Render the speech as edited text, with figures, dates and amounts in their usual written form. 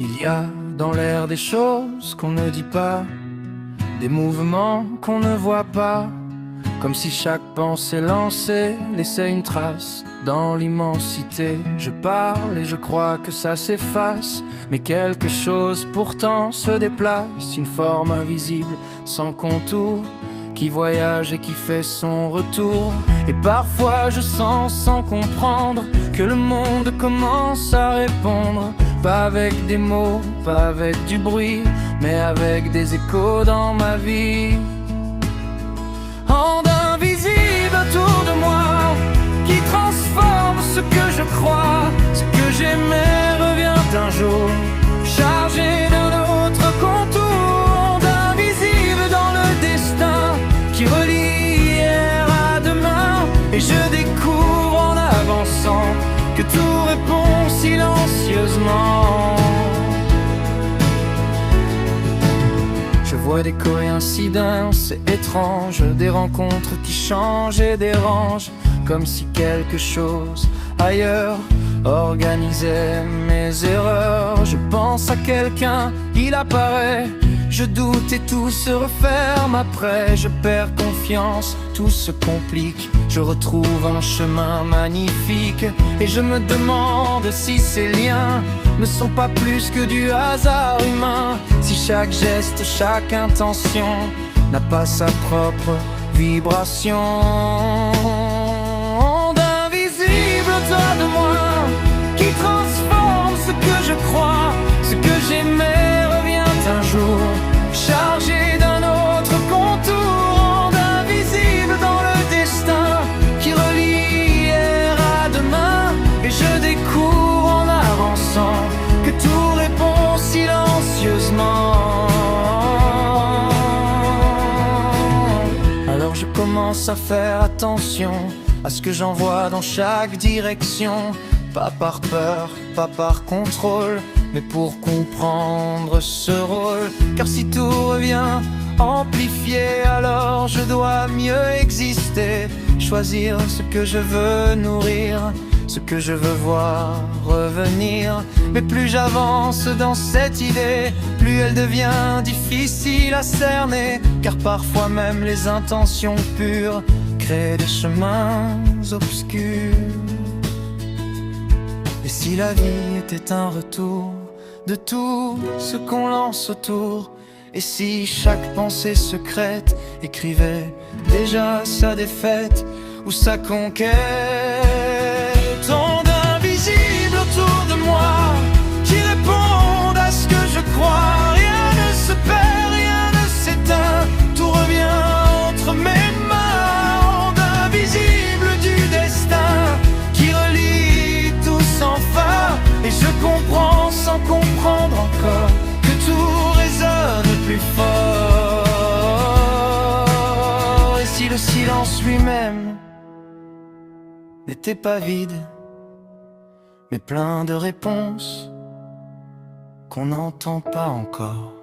Il y a dans l'air des choses qu'on ne dit pas, des mouvements qu'on ne voit pas, comme si chaque pensée lancée laissait une trace dans l'immensité. Je parle et je crois que ça s'efface, mais quelque chose pourtant se déplace, une forme invisible sans contour, qui voyage et qui fait son retour. Et parfois je sens sans comprendre que le monde commence à répondre, pas avec des mots, pas avec du bruit, mais avec des échos dans ma vie. Onde invisible autour de moi, qui transforme ce que je crois. Ce que j'aimais revient un jour, chargé d'un autre contour. Onde invisible dans le destin, qui relie hier à demain. Et je découvre en avançant que tout répond silencieusement. Je vois des coïncidences étranges, des rencontres qui changent et dérangent, comme si quelque chose ailleurs organisait mes erreurs. Je pense à quelqu'un, il apparaît, je doute et tout se referme après. Je perds confiance, tout se complique, je retrouve un chemin magnifique. Et je me demande si ces liens ne sont pas plus que du hasard humain, si chaque geste, chaque intention n'a pas sa propre vibration. Onde invisible autour de moi, qui transforme ce que je crois. Ce que j'aimais revient un jour, chargé d'un autre contour. Onde invisible dans le destin, qui relie hier à demain. Et je découvre en avançant que tout répond silencieusement. Alors je commence à faire attention à ce que j'envoie dans chaque direction, pas par peur, pas par contrôle, mais pour comprendre ce rôle. Car si tout revient amplifié, alors je dois mieux exister, choisir ce que je veux nourrir, ce que je veux voir revenir. Mais plus j'avance dans cette idée, plus elle devient difficile à cerner, car parfois même les intentions pures créent des chemins obscurs. Et si la vie était un retour de tout ce qu'on lance autour, et si chaque pensée secrète écrivait déjà sa défaite ou sa conquête. Onde invisible autour de moi, qui répondent à ce que je crois. Rien ne se perd, rien ne s'éteint, tout revient entre mes mains. Onde invisible du destin, qui relie tout sans fin. Et je comprends sans comprendre encore que tout résonne plus fort. Et si le silence lui-même n'était pas vide, mais plein de réponses qu'on n'entend pas encore.